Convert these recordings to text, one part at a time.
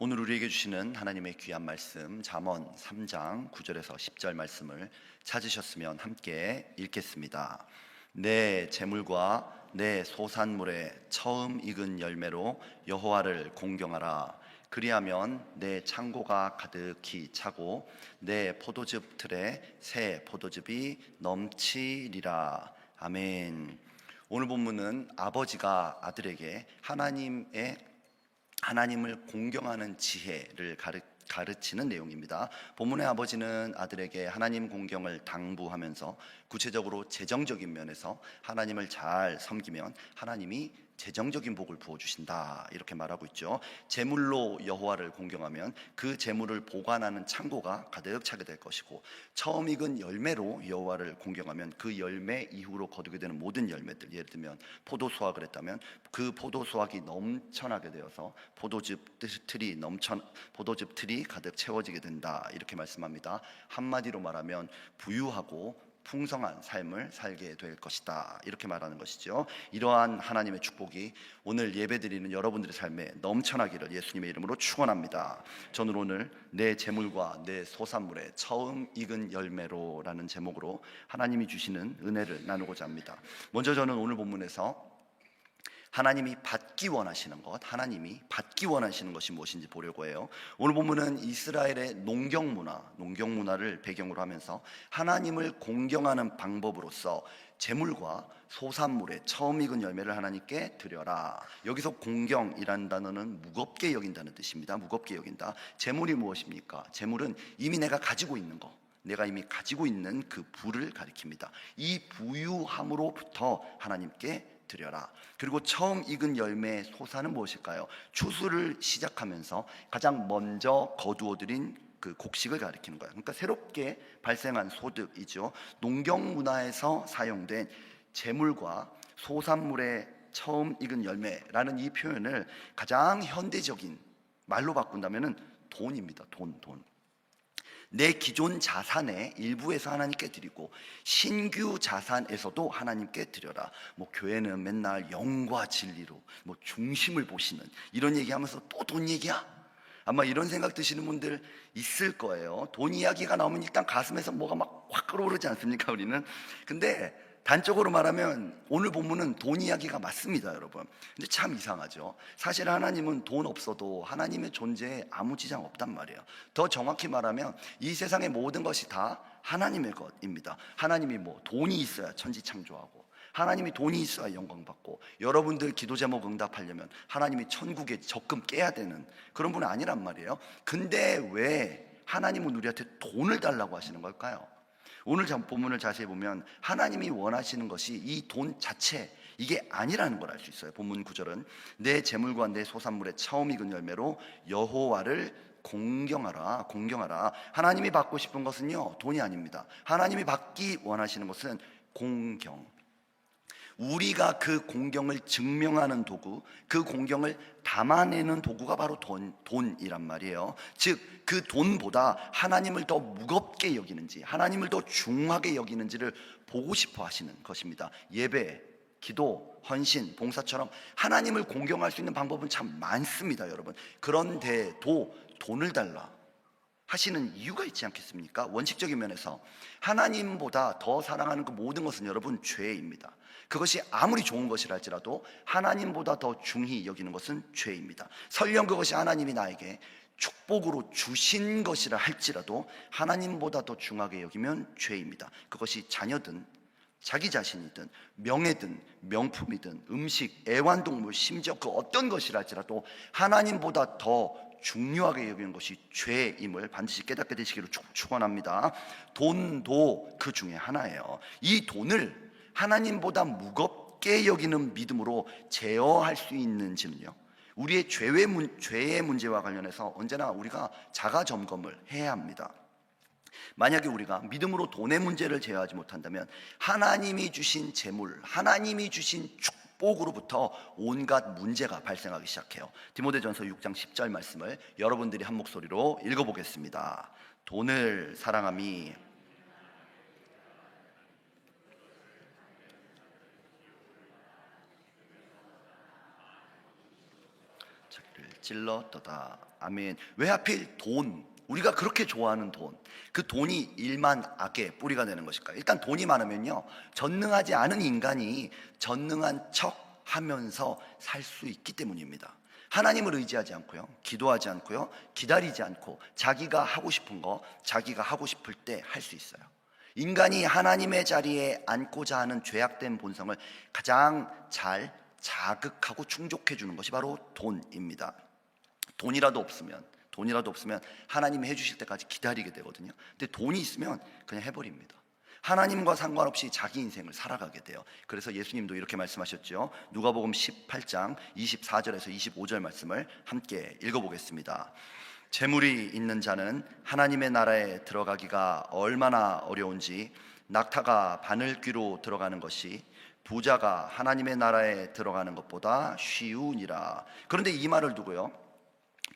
오늘 우리에게 주시는 하나님의 귀한 말씀 잠언 3장 9절에서 10절 말씀을 찾으셨으면 함께 읽겠습니다. 내 재물과 내 소산물의 처음 익은 열매로 여호와를 공경하라. 그리하면 내 창고가 가득히 차고 내 포도즙 틀에 새 포도즙이 넘치리라. 아멘. 오늘 본문은 아버지가 아들에게 하나님을 공경하는 지혜를 가르치는 내용입니다. 본문의 아버지는 아들에게 하나님 공경을 당부하면서 구체적으로 재정적인 면에서 하나님을 잘 섬기면 하나님이 재정적인 복을 부어주신다, 이렇게 말하고 있죠. 재물로 여호와를 공경하면 그 재물을 보관하는 창고가 가득 차게 될 것이고, 처음 익은 열매로 여호와를 공경하면 그 열매 이후로 거두게 되는 모든 열매들, 예를 들면 포도 수확을 했다면 그 포도 수확이 넘쳐나게 되어서 포도즙 틀이 가득 채워지게 된다, 이렇게 말씀합니다. 한마디로 말하면 부유하고 풍성한 삶을 살게 될 것이다, 이렇게 말하는 것이죠. 이러한 하나님의 축복이 오늘 예배드리는 여러분들의 삶에 넘쳐나기를 예수님의 이름으로 축원합니다. 저는 오늘 내 재물과 내 소산물의 처음 익은 열매로 라는 제목으로 하나님이 주시는 은혜를 나누고자 합니다. 먼저 저는 오늘 본문에서 하나님이 받기 원하시는 것이 무엇인지 보려고 해요. 오늘 본문은 이스라엘의 농경 문화를 배경으로 하면서 하나님을 공경하는 방법으로서 재물과 소산물의 처음 익은 열매를 하나님께 드려라. 여기서 공경이라는 단어는 무겁게 여긴다는 뜻입니다. 무겁게 여긴다. 재물이 무엇입니까? 재물은 이미 내가 가지고 있는 그 부를 가리킵니다. 이 부유함으로부터 하나님께 드려라. 그리고 처음 익은 열매의 소산은 무엇일까요? 추수를 시작하면서 가장 먼저 거두어들인 그 곡식을 가리키는 거예요. 그러니까 새롭게 발생한 소득이죠. 농경 문화에서 사용된 재물과 소산물의 처음 익은 열매라는 이 표현을 가장 현대적인 말로 바꾼다면 돈입니다. 돈. 내 기존 자산의 일부에서 하나님께 드리고 신규 자산에서도 하나님께 드려라. 교회는 맨날 영과 진리로 중심을 보시는 이런 얘기하면서 또 돈 얘기야? 아마 이런 생각 드시는 분들 있을 거예요. 돈 이야기가 나오면 일단 가슴에서 뭐가 막 확 끓어오르지 않습니까, 우리는? 근데 단적으로 말하면 오늘 본문은 돈 이야기가 맞습니다, 여러분. 근데 참 이상하죠. 사실 하나님은 돈 없어도 하나님의 존재에 아무 지장 없단 말이에요. 더 정확히 말하면 이 세상의 모든 것이 다 하나님의 것입니다. 하나님이 돈이 있어야 천지 창조하고, 하나님이 돈이 있어야 영광받고, 여러분들 기도 제목 응답하려면 하나님이 천국에 적금 깨야 되는 그런 분은 아니란 말이에요. 근데 왜 하나님은 우리한테 돈을 달라고 하시는 걸까요? 오늘 본문을 자세히 보면 하나님이 원하시는 것이 이 돈 자체, 이게 아니라는 걸 알 수 있어요. 본문 9절은 내 재물과 내 소산물의 처음 익은 열매로 여호와를 공경하라. 하나님이 받고 싶은 것은요, 돈이 아닙니다. 하나님이 받기 원하시는 것은 공경. 우리가 그 공경을 증명하는 도구, 그 공경을 담아내는 도구가 바로 돈이란 말이에요. 즉, 그 돈보다 하나님을 더 무겁게 여기는지, 하나님을 더 중하게 여기는지를 보고 싶어 하시는 것입니다. 예배, 기도, 헌신, 봉사처럼 하나님을 공경할 수 있는 방법은 참 많습니다, 여러분. 그런데도 돈을 달라 하시는 이유가 있지 않겠습니까? 원칙적인 면에서 하나님보다 더 사랑하는 그 모든 것은 여러분 죄입니다. 그것이 아무리 좋은 것이라 할지라도 하나님보다 더 중히 여기는 것은 죄입니다. 설령 그것이 하나님이 나에게 축복으로 주신 것이라 할지라도 하나님보다 더 중하게 여기면 죄입니다. 그것이 자녀든 자기 자신이든 명예든 명품이든 음식, 애완동물, 심지어 그 어떤 것이라 할지라도 하나님보다 더 중요하게 여기는 것이 죄임을 반드시 깨닫게 되시기를 축원합니다. 돈도 그 중에 하나예요. 이 돈을 하나님보다 무겁게 여기는 믿음으로 제어할 수 있는지는요, 우리의 죄의 문제와 관련해서 언제나 우리가 자가 점검을 해야 합니다. 만약에 우리가 믿음으로 돈의 문제를 제어하지 못한다면 하나님이 주신 재물, 하나님이 주신 축복으로부터 온갖 문제가 발생하기 시작해요. 디모데전서 6장 10절 말씀을 여러분들이 한 목소리로 읽어보겠습니다. 돈을 사랑함이 자기를 찔렀도다. 아멘. 왜 하필 돈, 우리가 그렇게 좋아하는 돈, 그 돈이 일만 악의 뿌리가 되는 것일까요? 일단 돈이 많으면요, 전능하지 않은 인간이 전능한 척 하면서 살 수 있기 때문입니다. 하나님을 의지하지 않고요, 기도하지 않고요, 기다리지 않고 자기가 하고 싶은 거 자기가 하고 싶을 때 할 수 있어요. 인간이 하나님의 자리에 앉고자 하는 죄악된 본성을 가장 잘 자극하고 충족해 주는 것이 바로 돈입니다. 돈이라도 없으면 하나님이 해주실 때까지 기다리게 되거든요. 근데 돈이 있으면 그냥 해버립니다. 하나님과 상관없이 자기 인생을 살아가게 돼요. 그래서 예수님도 이렇게 말씀하셨죠. 누가복음 18장 24절에서 25절 말씀을 함께 읽어보겠습니다. 재물이 있는 자는 하나님의 나라에 들어가기가 얼마나 어려운지 낙타가 바늘귀로 들어가는 것이 부자가 하나님의 나라에 들어가는 것보다 쉬우니라. 그런데 이 말을 두고요,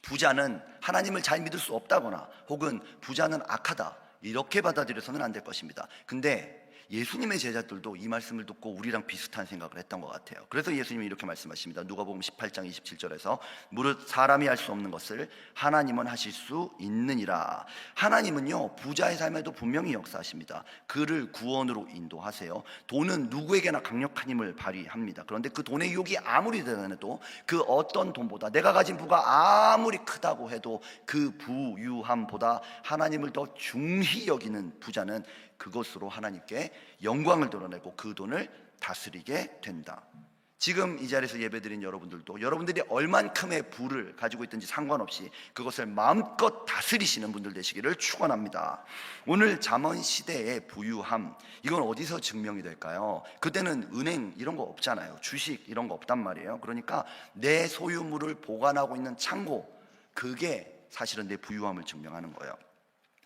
부자는 하나님을 잘 믿을 수 없다거나 혹은 부자는 악하다, 이렇게 받아들여서는 안 될 것입니다. 근데 예수님의 제자들도 이 말씀을 듣고 우리랑 비슷한 생각을 했던 것 같아요. 그래서 예수님이 이렇게 말씀하십니다. 누가복음 18장 27절에서 무릇 사람이 할 수 없는 것을 하나님은 하실 수 있느니라. 하나님은요, 부자의 삶에도 분명히 역사하십니다. 그를 구원으로 인도하세요. 돈은 누구에게나 강력한 힘을 발휘합니다. 그런데 그 돈의 유혹이 아무리 대단해도 그 어떤 돈보다, 내가 가진 부가 아무리 크다고 해도 그 부유함보다 하나님을 더 중히 여기는 부자는 그것으로 하나님께 영광을 드러내고 그 돈을 다스리게 된다. 지금 이 자리에서 예배드린 여러분들도 여러분들이 얼만큼의 부를 가지고 있든지 상관없이 그것을 마음껏 다스리시는 분들 되시기를 축원합니다. 오늘 잠언 시대의 부유함, 이건 어디서 증명이 될까요? 그때는 은행 이런 거 없잖아요. 주식 이런 거 없단 말이에요. 그러니까 내 소유물을 보관하고 있는 창고, 그게 사실은 내 부유함을 증명하는 거예요.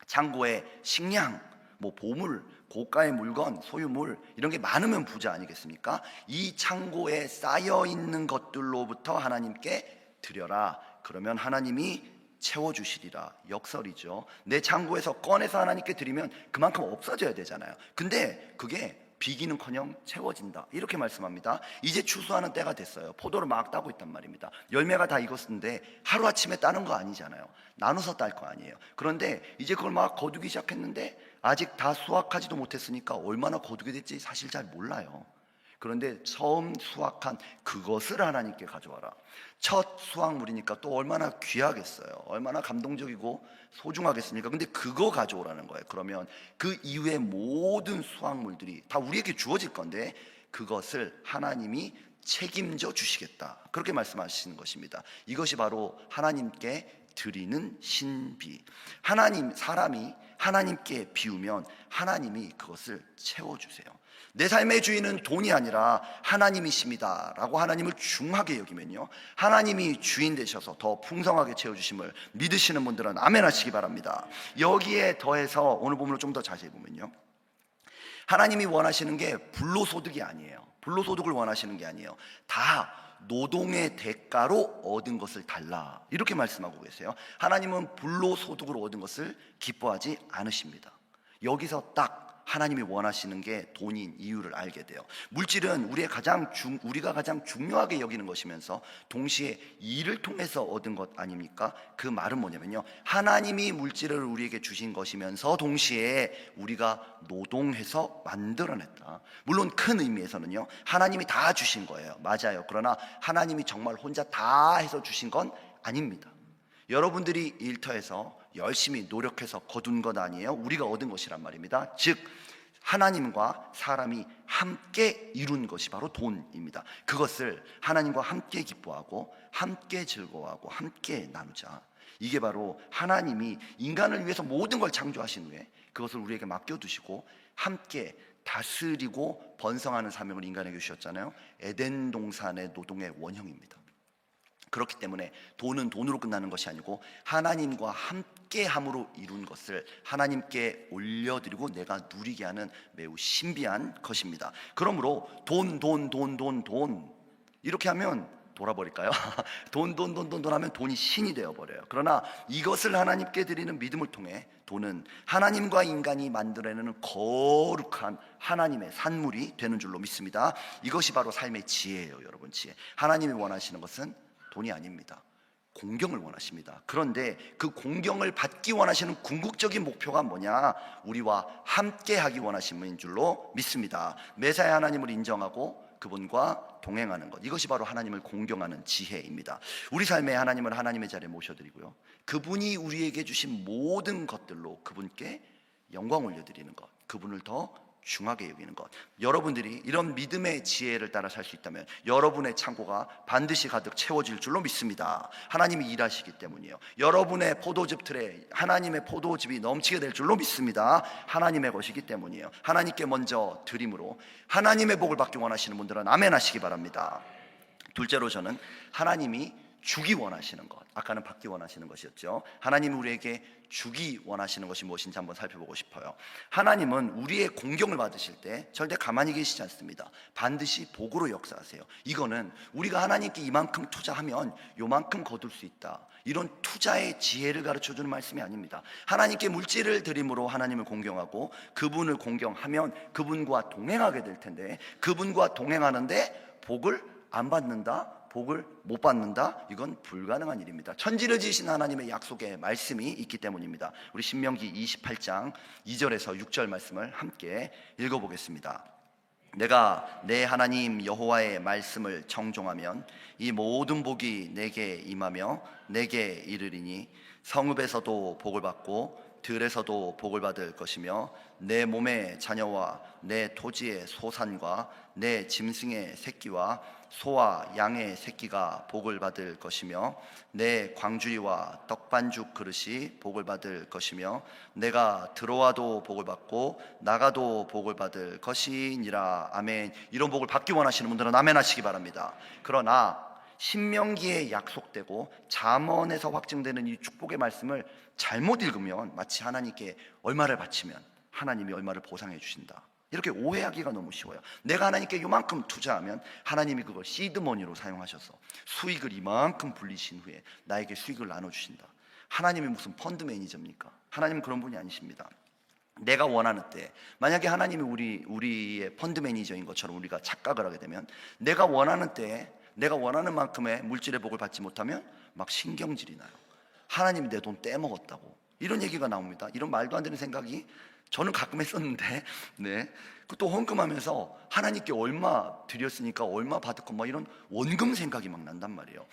창고에 식량, 보물, 고가의 물건, 소유물 이런 게 많으면 부자 아니겠습니까? 이 창고에 쌓여 있는 것들로부터 하나님께 드려라. 그러면 하나님이 채워주시리라. 역설이죠. 내 창고에서 꺼내서 하나님께 드리면 그만큼 없어져야 되잖아요. 근데 그게 비기는커녕 채워진다, 이렇게 말씀합니다. 이제 추수하는 때가 됐어요. 포도를 막 따고 있단 말입니다. 열매가 다 익었는데 하루아침에 따는 거 아니잖아요. 나눠서 딸 거 아니에요. 그런데 이제 그걸 막 거두기 시작했는데 아직 다 수확하지도 못했으니까 얼마나 거두게 될지 사실 잘 몰라요. 그런데 처음 수확한 그것을 하나님께 가져와라. 첫 수확물이니까 또 얼마나 귀하겠어요. 얼마나 감동적이고 소중하겠습니까? 근데 그거 가져오라는 거예요. 그러면 그 이후의 모든 수확물들이 다 우리에게 주어질 건데 그것을 하나님이 책임져 주시겠다, 그렇게 말씀하시는 것입니다. 이것이 바로 하나님께 드리는 신비. 사람이 하나님께 비우면 하나님이 그것을 채워주세요. 내 삶의 주인은 돈이 아니라 하나님이십니다 라고 하나님을 중하게 여기면요, 하나님이 주인 되셔서 더 풍성하게 채워주심을 믿으시는 분들은 아멘 하시기 바랍니다. 여기에 더해서 오늘 본문을 좀 더 자세히 보면요, 하나님이 원하시는 게 불로소득이 아니에요. 불로소득을 원하시는 게 아니에요. 다 노동의 대가로 얻은 것을 달라, 이렇게 말씀하고 계세요. 하나님은 불로소득으로 얻은 것을 기뻐하지 않으십니다. 여기서 딱 하나님이 원하시는 게 돈인 이유를 알게 돼요. 물질은 우리가 가장 중요하게 여기는 것이면서 동시에 일을 통해서 얻은 것 아닙니까? 그 말은 뭐냐면요, 하나님이 물질을 우리에게 주신 것이면서 동시에 우리가 노동해서 만들어냈다. 물론 큰 의미에서는요, 하나님이 다 주신 거예요. 맞아요. 그러나 하나님이 정말 혼자 다 해서 주신 건 아닙니다. 여러분들이 일터에서 열심히 노력해서 거둔 것 아니에요. 우리가 얻은 것이란 말입니다. 즉 하나님과 사람이 함께 이룬 것이 바로 돈입니다. 그것을 하나님과 함께 기뻐하고 함께 즐거워하고 함께 나누자. 이게 바로 하나님이 인간을 위해서 모든 걸 창조하신 후에 그것을 우리에게 맡겨두시고 함께 다스리고 번성하는 사명을 인간에게 주셨잖아요. 에덴 동산의 노동의 원형입니다. 그렇기 때문에 돈은 돈으로 끝나는 것이 아니고 하나님과 함께함으로 이룬 것을 하나님께 올려드리고 내가 누리게 하는 매우 신비한 것입니다. 그러므로 돈 이렇게 하면 돌아버릴까요? 돈 하면 돈이 신이 되어버려요. 그러나 이것을 하나님께 드리는 믿음을 통해 돈은 하나님과 인간이 만들어내는 거룩한 하나님의 산물이 되는 줄로 믿습니다. 이것이 바로 삶의 지혜예요. 여러분, 지혜. 하나님이 원하시는 것은 돈이 아닙니다. 공경을 원하십니다. 그런데 그 공경을 받기 원하시는 궁극적인 목표가 뭐냐? 우리와 함께 하기 원하심인 줄로 믿습니다. 메시아 하나님을 인정하고 그분과 동행하는 것, 이것이 바로 하나님을 공경하는 지혜입니다. 우리 삶에 하나님을 하나님의 자리에 모셔드리고요, 그분이 우리에게 주신 모든 것들로 그분께 영광 올려드리는 것, 그분을 더 중하게 여기는 것. 여러분들이 이런 믿음의 지혜를 따라 살 수 있다면 여러분의 창고가 반드시 가득 채워질 줄로 믿습니다. 하나님이 일하시기 때문이에요. 여러분의 포도즙 틀에 하나님의 포도즙이 넘치게 될 줄로 믿습니다. 하나님의 것이기 때문이에요. 하나님께 먼저 드림으로 하나님의 복을 받기 원하시는 분들은 아멘 하시기 바랍니다. 둘째로, 저는 하나님이 주기 원하시는 것, 아까는 받기 원하시는 것이었죠. 하나님이 우리에게 주기 원하시는 것이 무엇인지 한번 살펴보고 싶어요. 하나님은 우리의 공경을 받으실 때 절대 가만히 계시지 않습니다. 반드시 복으로 역사하세요. 이거는 우리가 하나님께 이만큼 투자하면 요만큼 거둘 수 있다, 이런 투자의 지혜를 가르쳐주는 말씀이 아닙니다. 하나님께 물질을 드림으로 하나님을 공경하고 그분을 공경하면 그분과 동행하게 될 텐데, 그분과 동행하는데 복을 안 받는다, 복을 못 받는다, 이건 불가능한 일입니다. 천지를 지으신 하나님의 약속의 말씀이 있기 때문입니다. 우리 신명기 28장 2절에서 6절 말씀을 함께 읽어보겠습니다. 내가 내 하나님 여호와의 말씀을 청종하면 이 모든 복이 내게 임하며 내게 이르리니 성읍에서도 복을 받고 들에서도 복을 받을 것이며 내 몸의 자녀와 내 토지의 소산과 내 짐승의 새끼와 소와 양의 새끼가 복을 받을 것이며 내 광주리와 떡반죽 그릇이 복을 받을 것이며 내가 들어와도 복을 받고 나가도 복을 받을 것이니라. 아멘. 이런 복을 받기 원하시는 분들은 아멘 하시기 바랍니다. 그러나 신명기에 약속되고 잠언에서 확증되는 이 축복의 말씀을 잘못 읽으면 마치 하나님께 얼마를 바치면 하나님이 얼마를 보상해 주신다, 이렇게 오해하기가 너무 쉬워요. 내가 하나님께 이만큼 투자하면 하나님이 그걸 시드머니로 사용하셔서 수익을 이만큼 불리신 후에 나에게 수익을 나눠주신다. 하나님이 무슨 펀드 매니저입니까? 하나님은 그런 분이 아니십니다. 내가 원하는 때, 만약에 하나님이 우리의 펀드 매니저인 것처럼 우리가 착각을 하게 되면 내가 원하는 때에 내가 원하는 만큼의 물질의 복을 받지 못하면 막 신경질이 나요. 하나님이 내 돈 떼먹었다고, 이런 얘기가 나옵니다. 이런 말도 안 되는 생각이 저는 가끔 했었는데, 또 헌금하면서 하나님께 얼마 드렸으니까 얼마 받을 거, 이런 원금 생각이 막 난단 말이에요.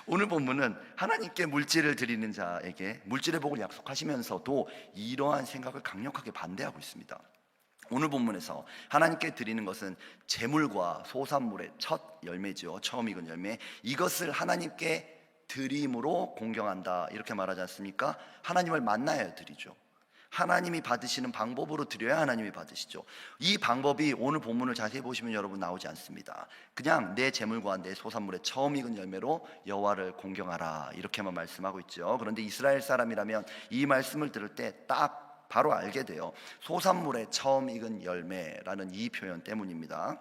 오늘 본문은 하나님께 물질을 드리는 자에게 물질의 복을 약속하시면서도 이러한 생각을 강력하게 반대하고 있습니다. 오늘 본문에서 하나님께 드리는 것은 재물과 소산물의 첫 열매죠. 처음 익은 열매, 이것을 하나님께 드림으로 공경한다, 이렇게 말하지 않습니까? 하나님을 만나야 드리죠. 하나님이 받으시는 방법으로 드려야 하나님이 받으시죠. 이 방법이 오늘 본문을 자세히 보시면 여러분 나오지 않습니다. 그냥 내 재물과 내 소산물의 처음 익은 열매로 여호와를 공경하라, 이렇게만 말씀하고 있죠. 그런데 이스라엘 사람이라면 이 말씀을 들을 때 딱 바로 알게 돼요. 소산물의 처음 익은 열매라는 이 표현 때문입니다.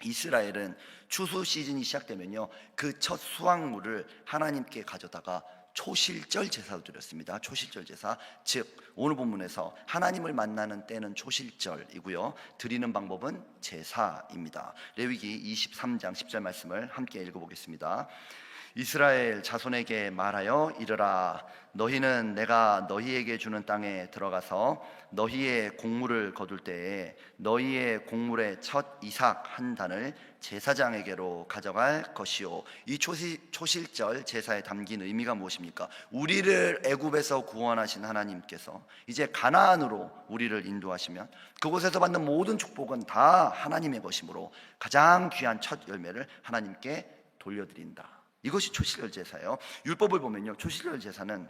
이스라엘은 추수 시즌이 시작되면요, 그 첫 수확물을 하나님께 가져다가 초실절 제사로 드렸습니다. 초실절 제사, 즉 오늘 본문에서 하나님을 만나는 때는 초실절이고요, 드리는 방법은 제사입니다. 레위기 23장 10절 말씀을 함께 읽어보겠습니다. 이스라엘 자손에게 말하여 이르라. 너희는 내가 너희에게 주는 땅에 들어가서 너희의 곡물을 거둘 때에 너희의 곡물의 첫 이삭 한 단을 제사장에게로 가져갈 것이요. 이 초실절 제사에 담긴 의미가 무엇입니까? 우리를 애굽에서 구원하신 하나님께서 이제 가나안으로 우리를 인도하시면 그곳에서 받는 모든 축복은 다 하나님의 것이므로 가장 귀한 첫 열매를 하나님께 돌려드린다. 이것이 초실절 제사예요. 율법을 보면요, 초실절 제사는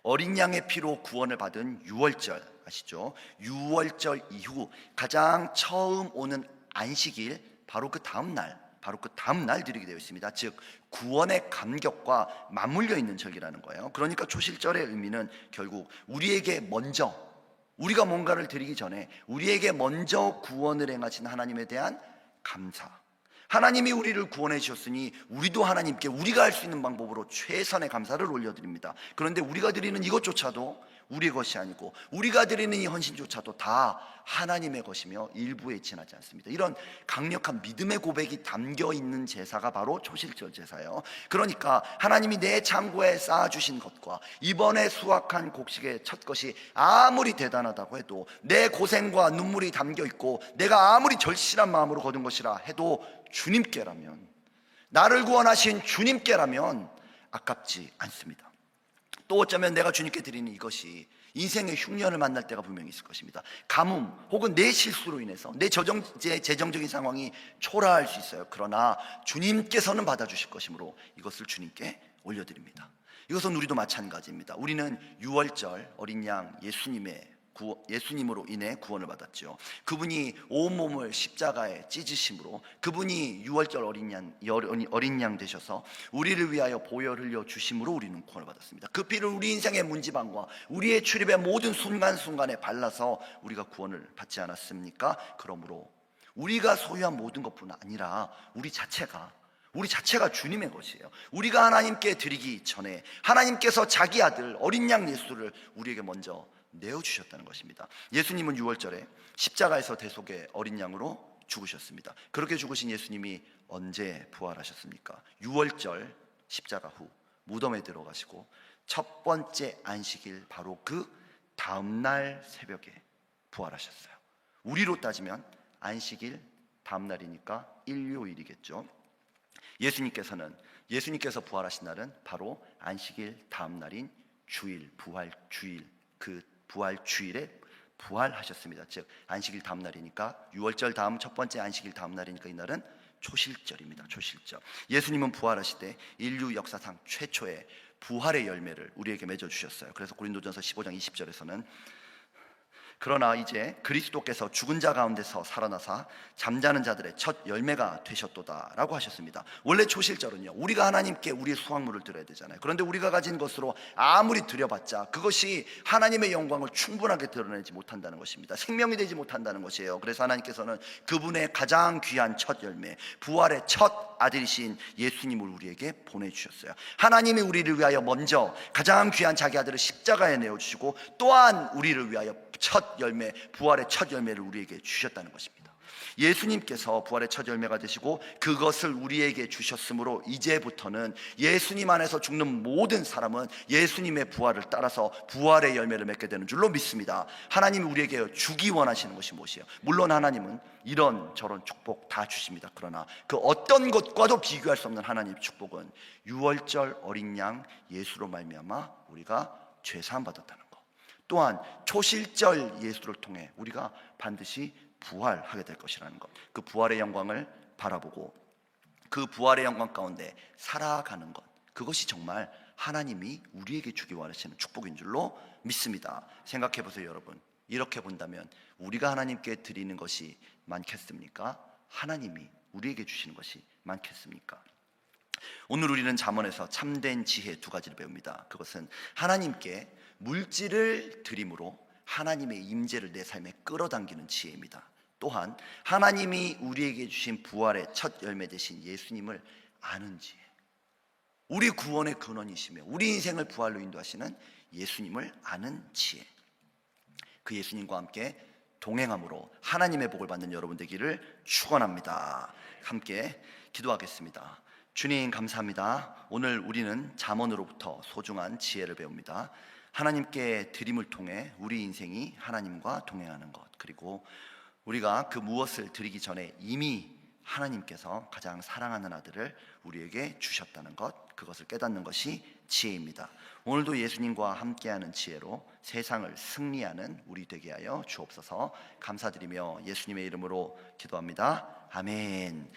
어린 양의 피로 구원을 받은 유월절 아시죠? 유월절 이후 가장 처음 오는 안식일, 바로 그 다음 날 드리게 되어 있습니다. 즉 구원의 감격과 맞물려 있는 절기라는 거예요. 그러니까 초실절의 의미는 결국 우리에게 먼저, 우리가 뭔가를 드리기 전에 우리에게 먼저 구원을 행하신 하나님에 대한 감사, 하나님이 우리를 구원해 주셨으니 우리도 하나님께 우리가 할 수 있는 방법으로 최선의 감사를 올려드립니다. 그런데 우리가 드리는 이것조차도 우리의 것이 아니고 우리가 드리는 이 헌신조차도 다 하나님의 것이며 일부에 지나지 않습니다. 이런 강력한 믿음의 고백이 담겨 있는 제사가 바로 초실절 제사예요. 그러니까 하나님이 내 창고에 쌓아주신 것과 이번에 수확한 곡식의 첫 것이 아무리 대단하다고 해도 내 고생과 눈물이 담겨 있고 내가 아무리 절실한 마음으로 거둔 것이라 해도 주님께라면, 나를 구원하신 주님께라면 아깝지 않습니다. 또 어쩌면 내가 주님께 드리는 이것이 인생의 흉년을 만날 때가 분명히 있을 것입니다. 가뭄 혹은 내 실수로 인해서 내 재정적인 상황이 초라할 수 있어요. 그러나 주님께서는 받아주실 것이므로 이것을 주님께 올려드립니다. 이것은 우리도 마찬가지입니다. 우리는 유월절 어린 양 예수님으로 인해 구원을 받았죠. 그분이 온몸을 십자가에 찢으심으로 그분이 유월절 어린 양 되셔서 우리를 위하여 보혈 흘려 주심으로 우리는 구원을 받았습니다. 그 피를 우리 인생의 문지방과 우리의 출입의 모든 순간순간에 발라서 우리가 구원을 받지 않았습니까? 그러므로 우리가 소유한 모든 것뿐 아니라 우리 자체가 주님의 것이에요. 우리가 하나님께 드리기 전에 하나님께서 자기 아들 어린 양 예수를 우리에게 먼저 내어주셨다는 것입니다. 예수님은 유월절에 십자가에서 대속의 어린 양으로 죽으셨습니다. 그렇게 죽으신 예수님이 언제 부활하셨습니까? 유월절 십자가 후 무덤에 들어가시고 첫 번째 안식일 바로 그 다음날 새벽에 부활하셨어요. 우리로 따지면 안식일 다음날이니까 일요일이겠죠. 예수님께서 부활하신 날은 바로 안식일 다음날인 주일, 부활주일, 그 부활주일에 부활하셨습니다. 즉 안식일 다음 날이니까 유월절 다음 첫 번째 안식일 다음 날이니까 이날은 초실절입니다. 초실절. 예수님은 부활하실 때 인류 역사상 최초의 부활의 열매를 우리에게 맺어주셨어요. 그래서 고린도전서 15장 20절에서는 그러나 이제 그리스도께서 죽은 자 가운데서 살아나사 잠자는 자들의 첫 열매가 되셨도다 라고 하셨습니다. 원래 초실절은요, 우리가 하나님께 우리의 수확물을 드려야 되잖아요. 그런데 우리가 가진 것으로 아무리 드려봤자 그것이 하나님의 영광을 충분하게 드러내지 못한다는 것입니다. 생명이 되지 못한다는 것이에요. 그래서 하나님께서는 그분의 가장 귀한 첫 열매, 부활의 첫 아들이신 예수님을 우리에게 보내주셨어요. 하나님이 우리를 위하여 먼저 가장 귀한 자기 아들을 십자가에 내어주시고 또한 우리를 위하여 첫 열매, 부활의 첫 열매를 우리에게 주셨다는 것입니다. 예수님께서 부활의 첫 열매가 되시고 그것을 우리에게 주셨으므로 이제부터는 예수님 안에서 죽는 모든 사람은 예수님의 부활을 따라서 부활의 열매를 맺게 되는 줄로 믿습니다. 하나님이 우리에게 주기 원하시는 것이 무엇이에요? 물론 하나님은 이런 저런 축복 다 주십니다. 그러나 그 어떤 것과도 비교할 수 없는 하나님의 축복은 유월절 어린 양 예수로 말미암아 우리가 죄사함 받았다는 것, 또한 초실절 예수를 통해 우리가 반드시 부활하게 될 것이라는 것, 그 부활의 영광을 바라보고 그 부활의 영광 가운데 살아가는 것, 그것이 정말 하나님이 우리에게 주기 원하시는 축복인 줄로 믿습니다. 생각해 보세요, 여러분. 이렇게 본다면 우리가 하나님께 드리는 것이 많겠습니까? 하나님이 우리에게 주시는 것이 많겠습니까? 오늘 우리는 잠언에서 참된 지혜 두 가지를 배웁니다. 그것은 하나님께 물질을 드림으로 하나님의 임재를 내 삶에 끌어당기는 지혜입니다. 또한 하나님이 우리에게 주신 부활의 첫 열매 되신 예수님을 아는 지혜, 우리 구원의 근원이시며 우리 인생을 부활로 인도하시는 예수님을 아는 지혜, 그 예수님과 함께 동행함으로 하나님의 복을 받는 여러분 되기를 축원합니다. 함께 기도하겠습니다. 주님 감사합니다. 오늘 우리는 잠언으로부터 소중한 지혜를 배웁니다. 하나님께 드림을 통해 우리 인생이 하나님과 동행하는 것, 그리고 우리가 그 무엇을 드리기 전에 이미 하나님께서 가장 사랑하는 아들을 우리에게 주셨다는 것, 그것을 깨닫는 것이 지혜입니다. 오늘도 예수님과 함께하는 지혜로 세상을 승리하는 우리 되게 하여 주옵소서. 감사드리며 예수님의 이름으로 기도합니다. 아멘.